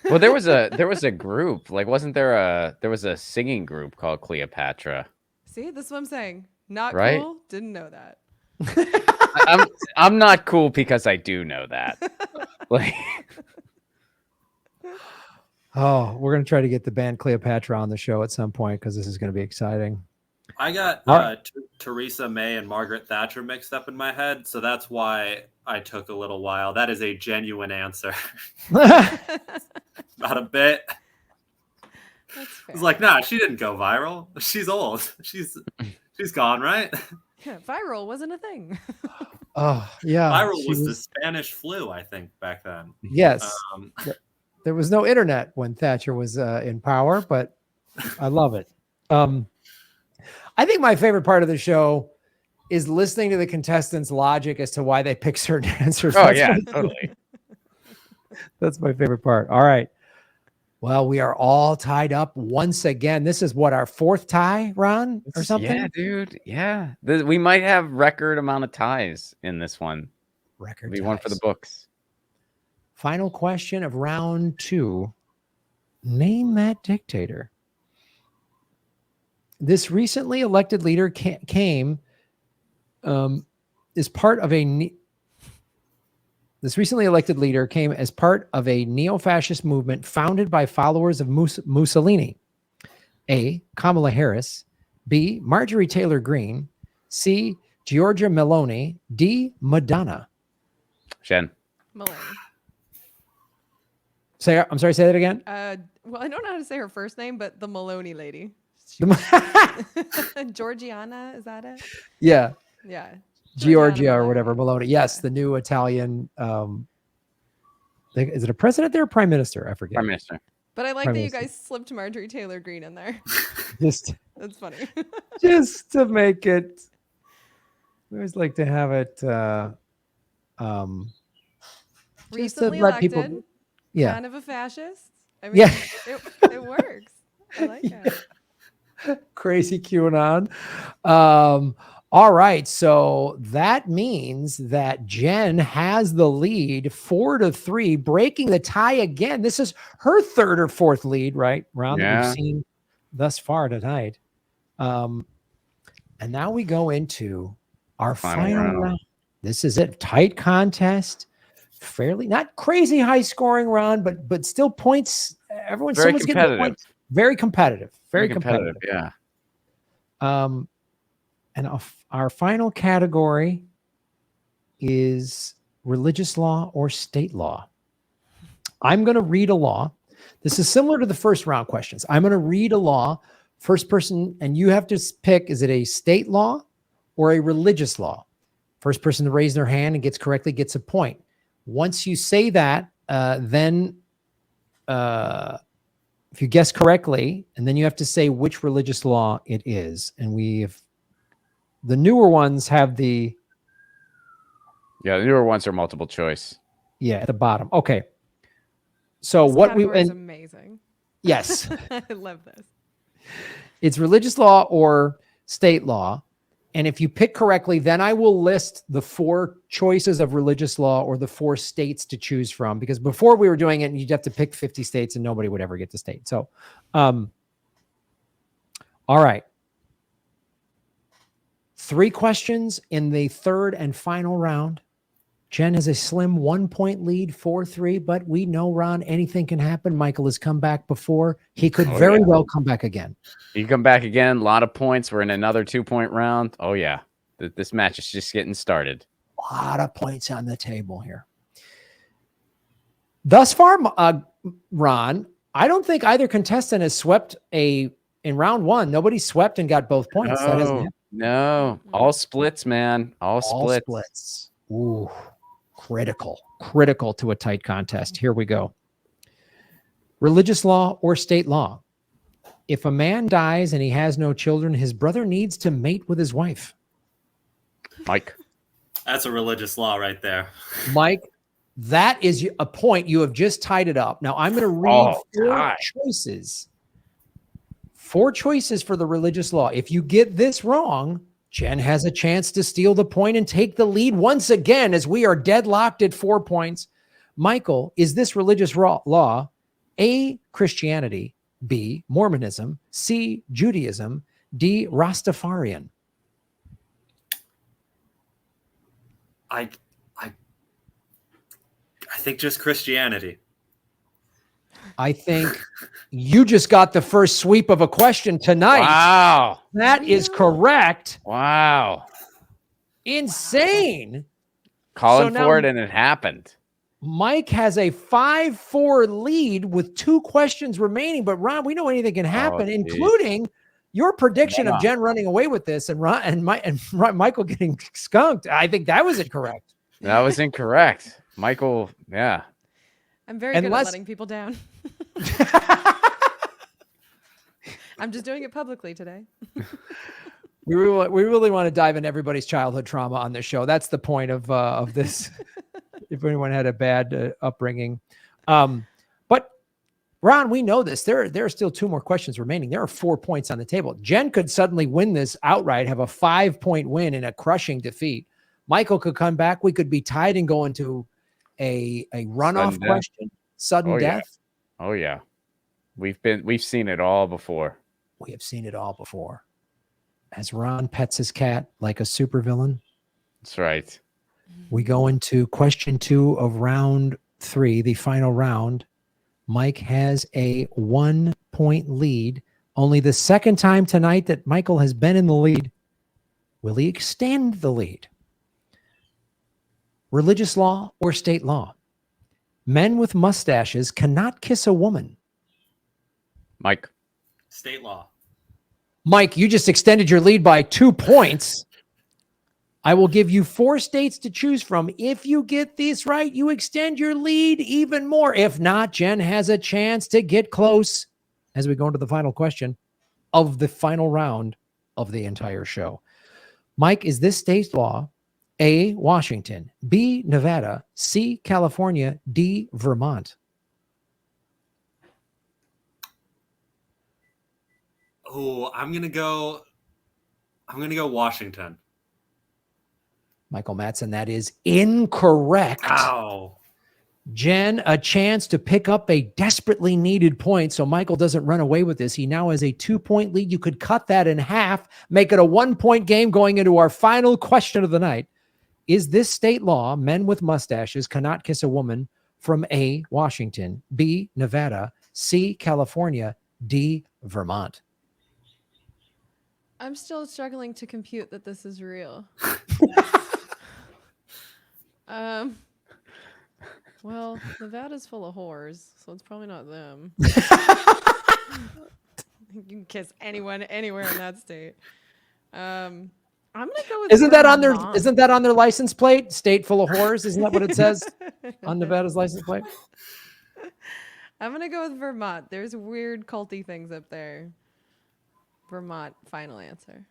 Well, there was a group. Like, wasn't there was a singing group called Cleopatra? See, this is what I'm saying. Not Right? cool. Didn't know that. I'm not cool because I do know that. Like, Oh, we're going to try to get the band Cleopatra on the show at some point because this is going to be exciting. I got Right. Theresa May and Margaret Thatcher mixed up in my head, so that's why I took a little while. That is a genuine answer. Not a bit. That's fair. It's like, nah, she didn't go viral. She's old. She's gone, right? Yeah, viral wasn't a thing. Oh, yeah. Viral was the Spanish flu, I think, back then. Yes. There was no internet when Thatcher was in power, but I love it. I think my favorite part of the show is listening to the contestants' logic as to why they pick certain answers. oh yeah, totally. That's my favorite part. All right. Well, we are all tied up once again. This is what, our fourth tie, Ron, or something? Yeah, dude. Yeah, we might have record amount of ties in this one. Record Be one for the ties. books. Final question of round 2. Name that dictator. This recently elected leader came as part of a neo-fascist movement founded by followers of Mussolini. A. Kamala Harris. B. Marjorie Taylor Greene. C. Giorgia Meloni. D. Madonna. Jen. Malay. I'm sorry, say that again. Well, I don't know how to say her first name, but the Maloney lady. Georgiana, is that it? Yeah. Yeah. Georgia or whatever, Meloni. Yes, the new Italian. Is it a president there or prime minister? I forget. Prime Minister. But I like Prime that Minister. you guys slipped Marjorie Taylor Greene in there. Just That's funny. to make it. We always like to have it. Just to Recently let elected. people. Yeah. Kind of a fascist. I mean, Yeah. it works. I like it. Crazy QAnon. All right. So that means that Jen has the lead 4-3, breaking the tie again. This is her third or fourth lead, right? Round that we've seen thus far tonight. And now we go into our final round. This is it. Tight contest. Fairly not crazy high scoring round, but still points. Someone's getting the points. Very competitive. Very competitive. Yeah. And our final category is religious law or state law. I'm going to read a law. This is similar to the first round questions. I'm going to read a law, first person, and you have to pick, is it a state law or a religious law? First person to raise their hand and gets correctly gets a point. Once you say that, then if you guess correctly, and then you have to say which religious law it is. And the newer ones have the newer ones are multiple choice. Yeah, at the bottom. Okay. So This what we category is and amazing. yes, I love this. it's religious law or state law. And if you pick correctly, then I will list the 4 choices of religious law or the 4 states to choose from, because before we were doing it, you'd have to pick 50 states and nobody would ever get the state. So, all right. 3 questions in the third and final round. Jen has a slim 1-point lead, 4-3, but we know, Ron, anything can happen. Michael has come back before. He could very well come back again. You come back again. A lot of points. We're in another 2-point round. Oh, yeah. This match is just getting started. A lot of points on the table here. Thus far, Ron, I don't think either contestant has swept in round 1. Nobody swept and got both points. That hasn't happened. No. All splits, man. All splits. Ooh. Critical to a tight contest. Here we go. Religious law or state law. If a man dies and he has no children, his brother needs to mate with his wife. Mike. That's a religious law right there. Mike, that is a point. You have just tied it up. Now I'm going to read 4 choices. 4 choices for the religious law. If you get this wrong, Jen has a chance to steal the point and take the lead once again as we are deadlocked at 4 points. Michael, is this religious law A, Christianity, B, Mormonism, C, Judaism, D, Rastafarian? I think just Christianity. I think you just got the first sweep of a question tonight. Wow. That is correct. Wow. Insane. Calling So for now- it, and it happened. Mike has a 5-4 lead with 2 questions remaining, but Ron, we know anything can happen, geez. including your prediction Yeah. of Jen running away with this and Michael getting skunked. I think that was incorrect. That was incorrect. Michael, yeah. I'm very good Unless- at letting people down. I'm just doing it publicly today. We really want to dive into everybody's childhood trauma on this show. That's the point of this. If anyone had a bad upbringing, but Ron, we know this. There are still 2 more questions remaining. There are 4 points on the table. Jen could suddenly win this outright, have a 5-point win in a crushing defeat. Michael could come back. We could be tied and go into a runoff Sudden death. question, sudden Oh, yeah. death. Oh yeah. We've seen it all before. We have seen it all before. As Ron pets his cat like a supervillain, That's right. we go into question 2 of round 3, the final round. Mike has a 1-point lead. Only the second time tonight that Michael has been in the lead. Will he extend the lead? Religious law or state law? Men with mustaches cannot kiss a woman. Mike. State law. Mike, you just extended your lead by 2 points. I will give you 4 states to choose from. If you get these right, you extend your lead even more. If not, Jen has a chance to get close as we go into the final question of the final round of the entire show. Mike, is this state law A, Washington, B, Nevada, C, California, D, Vermont? Oh, I'm gonna go Washington. Michael Madsen, that is incorrect. Ow. Jen, a chance to pick up a desperately needed point so Michael doesn't run away with this. He now has a 2-point lead. You could cut that in half, make it a 1-point game going into our final question of the night. Is this state law, men with mustaches cannot kiss a woman, from A, Washington, B, Nevada, C, California, D, Vermont? I'm still struggling to compute that this is real. Well, Nevada's full of whores, so it's probably not them. You can kiss anyone, anywhere in that state. I'm gonna go with Isn't that on their license plate? State full of whores? Isn't that what it says on Nevada's license plate? I'm gonna go with Vermont. There's weird culty things up there. Vermont, final answer.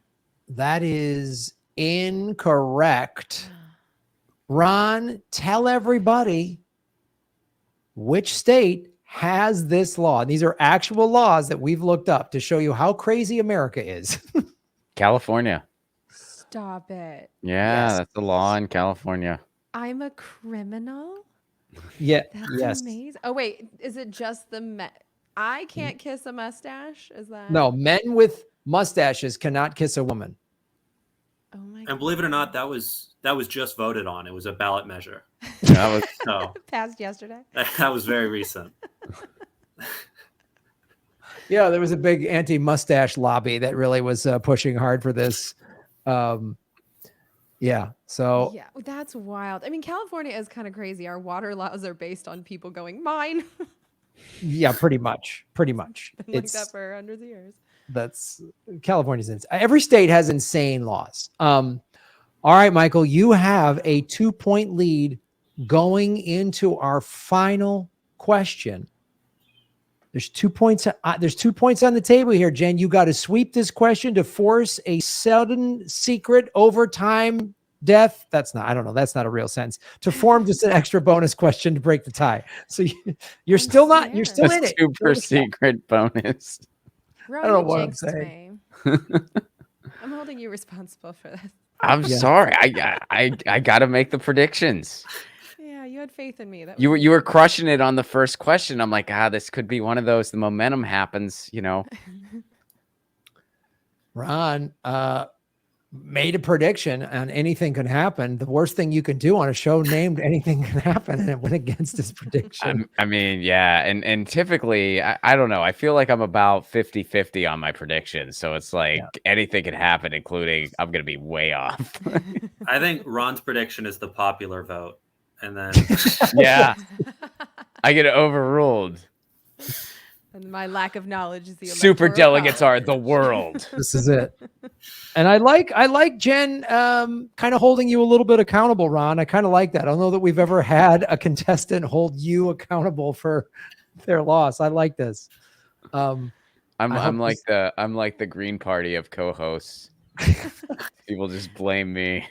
That is incorrect. Ron, tell everybody which state has this law. And these are actual laws that we've looked up to show you how crazy America is. California. Stop it. Yeah, Yes. that's the law in California. I'm a criminal? Yeah. That's Yes. amazing. Oh, wait. Is it just the I can't kiss a mustache? Is that? No, men with mustaches cannot kiss a woman. Oh my God. And believe it or not, that was just voted on. It was a ballot measure. That was So Passed yesterday. that was very recent. Yeah, there was a big anti-mustache lobby that really was pushing hard for this. Yeah. So Yeah, that's wild. I mean, California is kind of crazy. Our water laws are based on people going, mine. yeah, pretty much. Been like that for hundreds of years. That's California's every state has insane laws. All right, Michael, you have a 2-point lead going into our final question. There's 2 points. There's 2 points on the table here, Jen. You got to sweep this question to force a sudden secret overtime death. That's not a real sentence. To form just an extra bonus question to break the tie. So you're still in it. super secret bonus. Bro, I don't know you what I'm jinxed saying. me. I'm holding you responsible for this. I'm sorry. I got to make the predictions. Yeah, you had faith in me. That You was were crushing it on the first question. I'm like, this could be one of those. The momentum happens, Ron made a prediction on anything can happen. The worst thing you can do on a show named Anything Can Happen, and it went against his prediction. I mean, yeah. And typically, I don't know. I feel like I'm about 50-50 on my predictions. So it's like anything can happen, including I'm going to be way off. I think Ron's prediction is the popular vote. And then yeah, I get overruled. And my lack of knowledge is the super delegates are the world. This is it. And I like Jen kind of holding you a little bit accountable, Ron. I kind of like that. I don't know that we've ever had a contestant hold you accountable for their loss. I like this. I'm like the Green Party of co-hosts. People just blame me.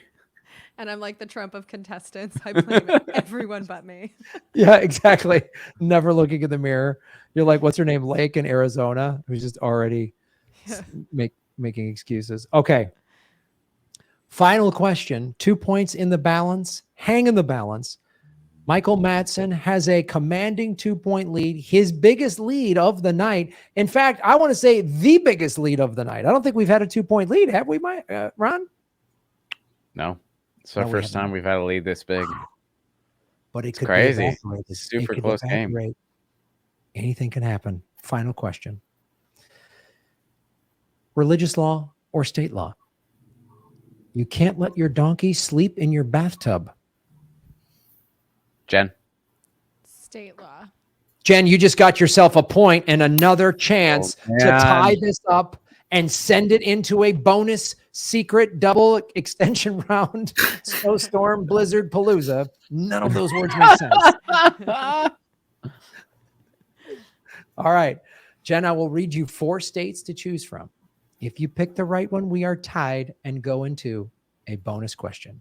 And I'm like the Trump of contestants. I blame everyone but me. Yeah, exactly. Never looking in the mirror. You're like, what's her name? Lake in Arizona, who's just already making excuses. Okay. Final question. 2 points in the balance. Hang in the balance. Michael Madsen has a commanding 2-point lead, his biggest lead of the night. In fact, I want to say the biggest lead of the night. I don't think we've had a 2-point lead, have we, Ron? No. It's our first time we've had a lead this big. But it could crazy. Be evaporated. Super close game. Anything can happen. Final question. Religious law or state law? You can't let your donkey sleep in your bathtub. Jen? State law. Jen, you just got yourself a point and another chance to tie this up and send it into a bonus secret double extension round. Snowstorm, blizzard, palooza. None of those words make sense. All right. Jen, I will read you 4 states to choose from. If you pick the right one, we are tied and go into a bonus question.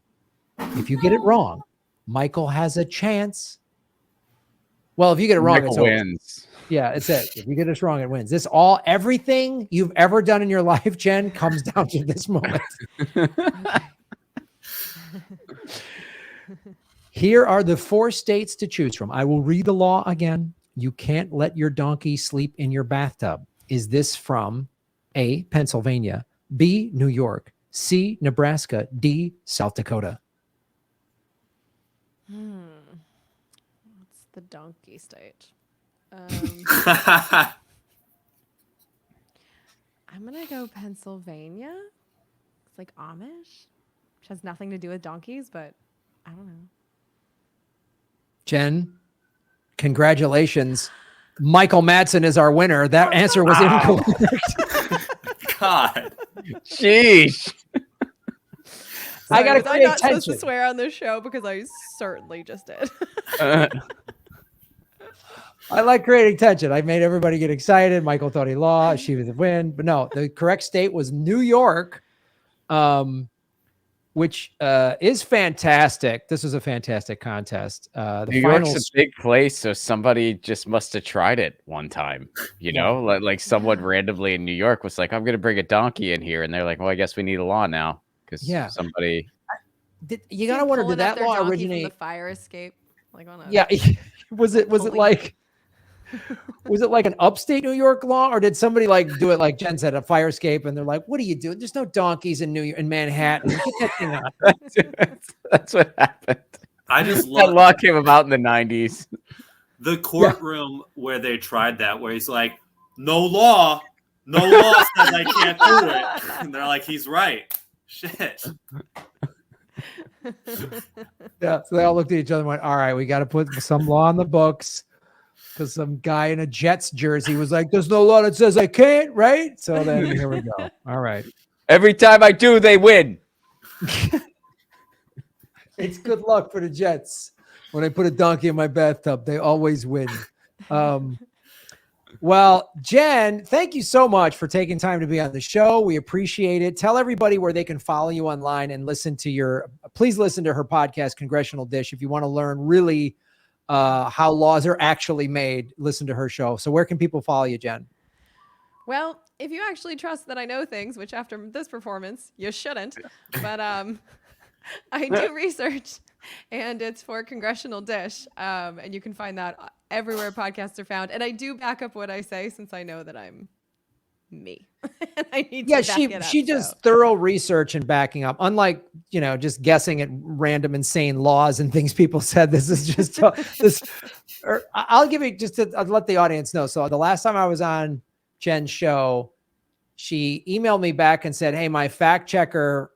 If you get it wrong, Michael has a chance. Well, if you get it wrong, Michael wins. Yeah, it's it. If you get this wrong, it wins. Everything you've ever done in your life, Jen, comes down to this moment. Here are the 4 states to choose from. I will read the law again. You can't let your donkey sleep in your bathtub. Is this from A, Pennsylvania, B, New York, C, Nebraska, D, South Dakota? What's the donkey state? I'm going to go Pennsylvania. It's like Amish, which has nothing to do with donkeys, but I don't know. Jen, congratulations. Michael Madsen is our winner. That answer was incorrect. God. Sheesh. I got to create create not tension. supposed to swear on this show because I certainly just did. I like creating tension. I made everybody get excited. Michael thought he lost. She was the win. But no, the correct state was New York, which is fantastic. This was a fantastic contest. New York's a big place, so somebody just must have tried it one time. You know, like someone randomly in New York was like, I'm going to bring a donkey in here. And they're like, well, I guess we need a law now. Because somebody... You got to wonder, did that law originate... From the fire escape? Like on a... Yeah. Was it like... Was it like an upstate New York law, or did somebody like do it like Jen said, a fire escape, and they're like, "What are you doing? There's no donkeys in Manhattan. Get that thing out." That's what happened. I just that law came about in the 90s. The courtroom where they tried that, where he's like, "No law says I can't do it," and they're like, "He's right." Shit. Yeah. So they all looked at each other and went, "All right, we got to put some law on the books." Because some guy in a Jets jersey was like, "There's no law that says I can't," right? So then here we go. All right. Every time I do, they win. It's good luck for the Jets. When I put a donkey in my bathtub, they always win. Well, Jen, thank you so much for taking time to be on the show. We appreciate it. Tell everybody where they can follow you online and please listen to her podcast, Congressional Dish, if you want to learn really how laws are actually made. Listen to her show. So where can people follow you, Jen? Well, if you actually trust that I know things, which after this performance, you shouldn't, but I do research, and it's for Congressional Dish, and you can find that everywhere podcasts are found. And I do back up what I say since I know that I'm me. And I need to back it up, she does thorough research and backing up, unlike, you know, just guessing at random insane laws and things people said. This is just I'll give you just to let the audience know. So the last time I was on Jen's show, she emailed me back and said, hey, my fact checker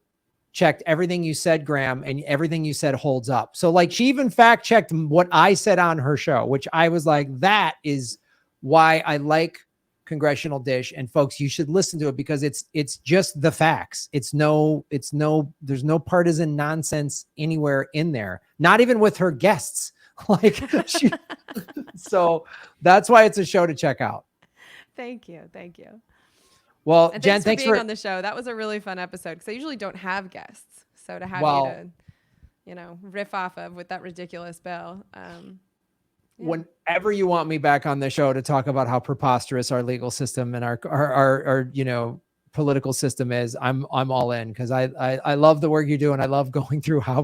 checked everything you said, Graham, and everything you said holds up. So like she even fact checked what I said on her show, which I was like, that is why I like Congressional Dish. And folks, you should listen to it because it's just the facts. there's no partisan nonsense anywhere in there, not even with her guests. Like so that's why it's a show to check out. Thank you. Well, And Jen, thanks for being on the show. That was a really fun episode because I usually don't have guests. So to have you to, you know, riff off of with that ridiculous bill. Whenever you want me back on the show to talk about how preposterous our legal system and our you know, political system is, I'm all in, because I love the work you do, and I love going through how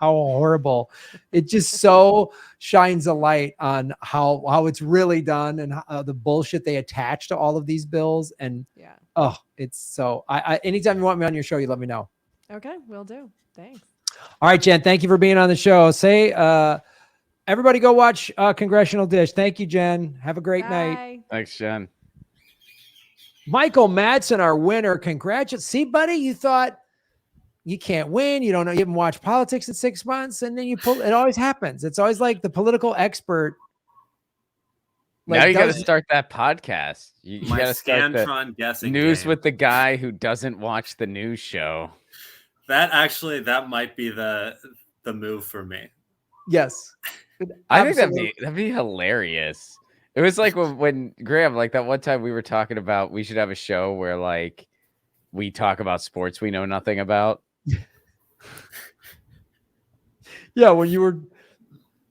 horrible it just so shines a light on how it's really done and how, the bullshit they attach to all of these bills. And it's so I anytime you want me on your show, you let me know. Okay, will do. Thanks. All right, Jen, thank you for being on the show. Everybody go watch Congressional Dish. Thank you, Jen. Have a great night. Thanks, Jen. Michael Madsen, our winner. Congratulations. See, buddy, you thought you can't win. You don't know. You haven't watched politics in 6 months. And then you pull, it always happens. It's always like the political expert. Like, now you got to start that podcast. You got to start the guessing news game with the guy who doesn't watch the news show. That might be the move for me. Yes. I think that'd be hilarious. It was like when Graham, like that one time we were talking about, we should have a show where like we talk about sports we know nothing about. Yeah, when you were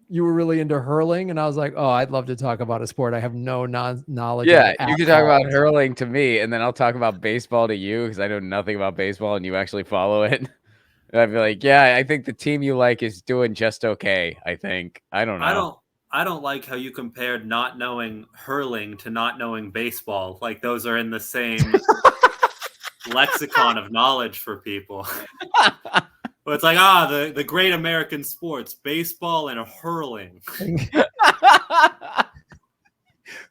really into hurling, and I was like, oh, I'd love to talk about a sport I have no knowledge. Yeah, you can talk about hurling to me, and then I'll talk about baseball to you because I know nothing about baseball, and you actually follow it. And I'd be like, yeah, I think the team you like is doing just okay. I think. I don't know. I don't like how you compared not knowing hurling to not knowing baseball. Like those are in the same lexicon of knowledge for people. But it's like, the great American sports, baseball and hurling.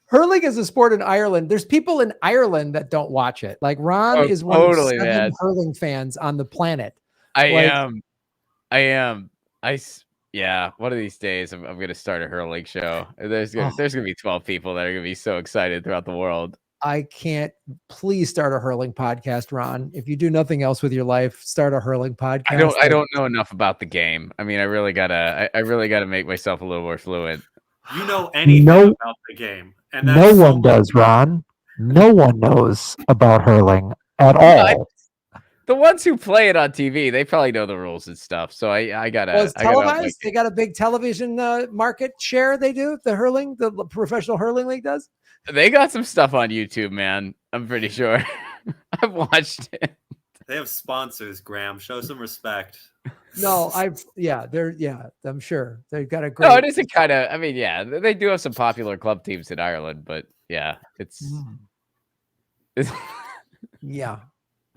Hurling is a sport in Ireland. There's people in Ireland that don't watch it. Like Ron is one of 7 hurling fans on the planet. I am. Yeah. One of these days, I'm going to start a hurling show. There's going to be 12 people that are going to be so excited throughout the world. I can't. Please start a hurling podcast, Ron. If you do nothing else with your life, start a hurling podcast. I don't know enough about the game. I mean, I really gotta make myself a little more fluent. You know anything about the game, and no one does, Ron. No one knows about hurling at all. The ones who play it on TV, they probably know the rules and stuff. So I gotta. Well, it's televised. They got a big television market share. They do the hurling, the professional hurling league does. They got some stuff on YouTube, man. I'm pretty sure. I've watched it. They have sponsors, Graham. Show some respect. No, I'm sure they've got a great. No, it isn't kind of. I mean, yeah, they do have some popular club teams in Ireland, but yeah, it's. Yeah.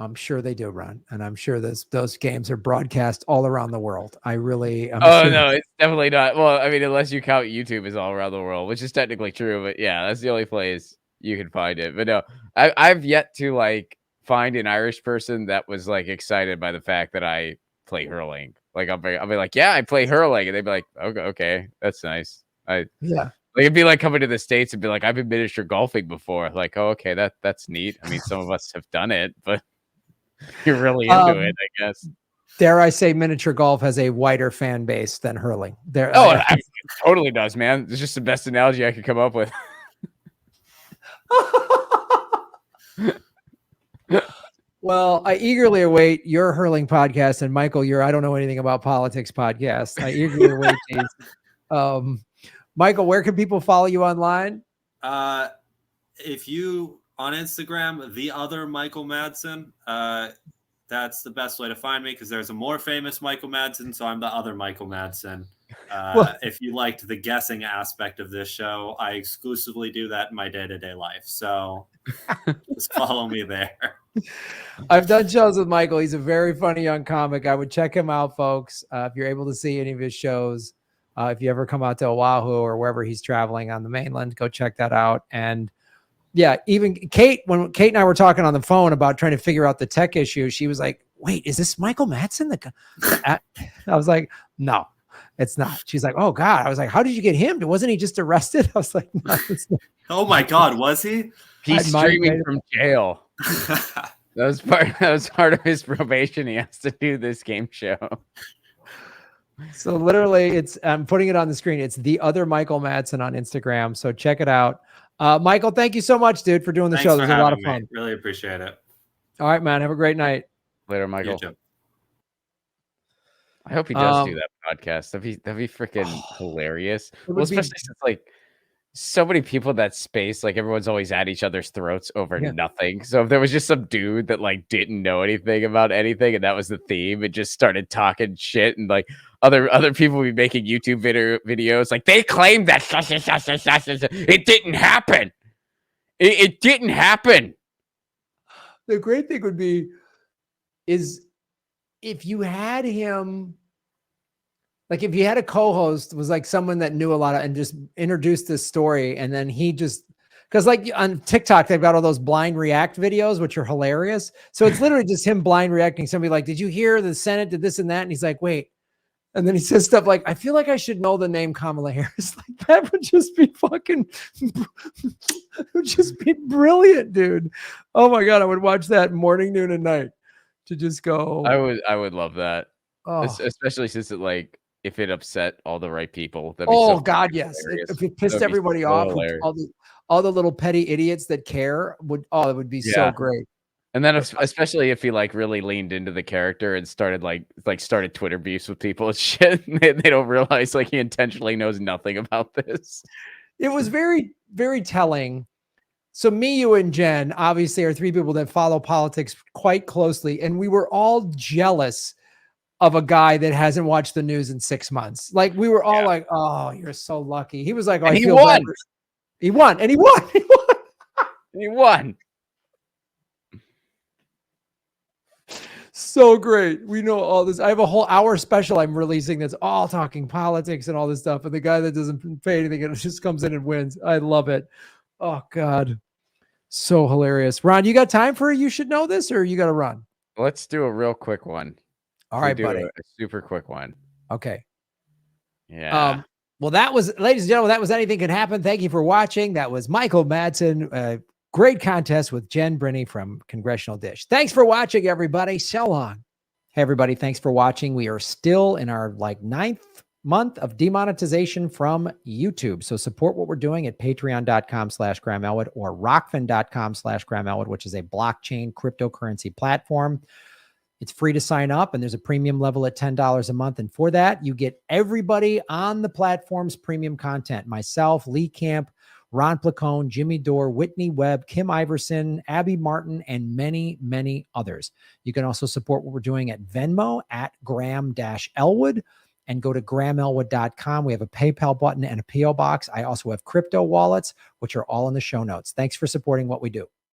I'm sure they do, Ron, and I'm sure those games are broadcast all around the world. I really am. Oh, no, it's definitely not. Well, I mean, unless you count YouTube as all around the world, which is technically true, but yeah, that's the only place you can find it. But no, I've yet to like find an Irish person that was like excited by the fact that I play hurling. Like I'll be like, yeah, I play hurling, and they'd be like, okay, that's nice. Like it'd be like coming to the States and be like, I've been miniature golfing before. Like, oh, okay, that's neat. I mean, some of us have done it, but. You're really into it, I guess. Dare I say miniature golf has a wider fan base than hurling. It totally does, man. It's just the best analogy I could come up with. Well, I eagerly await your hurling podcast, and Michael, your I don't know anything about politics podcast. I eagerly await these. Michael, where can people follow you online? If you on Instagram, the other Michael Madsen. That's the best way to find me because there's a more famous Michael Madsen, so I'm the other Michael Madsen. If you liked the guessing aspect of this show, I exclusively do that in my day-to-day life. So just follow me there. I've done shows with Michael. He's a very funny young comic. I would check him out, folks. If you're able to see any of his shows, if you ever come out to Oahu or wherever he's traveling on the mainland, go check that out. And yeah, even Kate, when Kate and I were talking on the phone about trying to figure out the tech issue, she was like, wait, is this Michael Madsen? I was like, no, it's not. She's like, oh God. I was like, how did you get him? Wasn't he just arrested? I was like, no, it's not. Oh my God, was he? He's streaming from jail. That was part of his probation. He has to do this game show. So literally I'm putting it on the screen. It's the other Michael Madsen on Instagram. So check it out. Michael, thank you so much, dude, for doing the show. This was a lot of fun. Really appreciate it. All right, man. Have a great night. Later, Michael. I hope he does do that podcast. That'd be freaking hilarious. Well, especially since like so many people in that space, like everyone's always at each other's throats over nothing. So if there was just some dude that like didn't know anything about anything and that was the theme, it just started talking shit and like other people would be making YouTube videos like they claim that it didn't happen. It didn't happen. The great thing would be is if you had him, like if you had a co-host was like someone that knew a lot of and just introduced this story and then he just, because like on TikTok, they've got all those blind react videos, which are hilarious. So it's literally just him blind reacting. Somebody like, did you hear the Senate did this and that? And he's like, wait. And then he says stuff like, I feel like I should know the name Kamala Harris. Like that would just be fucking, it would just be brilliant, dude. Oh my God. I would watch that morning, noon, and night to just go. I would love that. Oh. Especially since it like, if it upset all the right people. Oh God, yes. If it pissed everybody off, all the little petty idiots that care it would be so great. And then especially if he like really leaned into the character and started started Twitter beefs with people and shit. And they don't realize like he intentionally knows nothing about this. It was very, very telling. So me, you, and Jen obviously are three people that follow politics quite closely. And we were all jealous of a guy that hasn't watched the news in 6 months. Like we were all like, oh, you're so lucky. He was like, oh, he won. He won. And he won. He won. He won. So great. We know all this. I have a whole hour special I'm releasing that's all talking politics and all this stuff. And the guy that doesn't pay anything and just comes in and wins. I love it. Oh God. So hilarious. Ron, you got time for You Should Know This or you got to run? Let's do a real quick one. All right, buddy. A super quick one. Okay. Yeah. Well, that was, ladies and gentlemen, that was Anything Can Happen. Thank you for watching. That was Michael Madsen. Great contest with Jen Briney from Congressional Dish. Thanks for watching, everybody. So long. Hey, everybody. Thanks for watching. We are still in our 9th month of demonetization from YouTube. So support what we're doing at patreon.com/Graham Elwood or rockfin.com/Graham Elwood, which is a blockchain cryptocurrency platform. It's free to sign up, and there's a premium level at $10 a month. And for that, you get everybody on the platform's premium content. Myself, Lee Camp, Ron Placone, Jimmy Dore, Whitney Webb, Kim Iverson, Abby Martin, and many, many others. You can also support what we're doing at Venmo at Graham-Elwood and go to GrahamElwood.com. We have a PayPal button and a P.O. box. I also have crypto wallets, which are all in the show notes. Thanks for supporting what we do.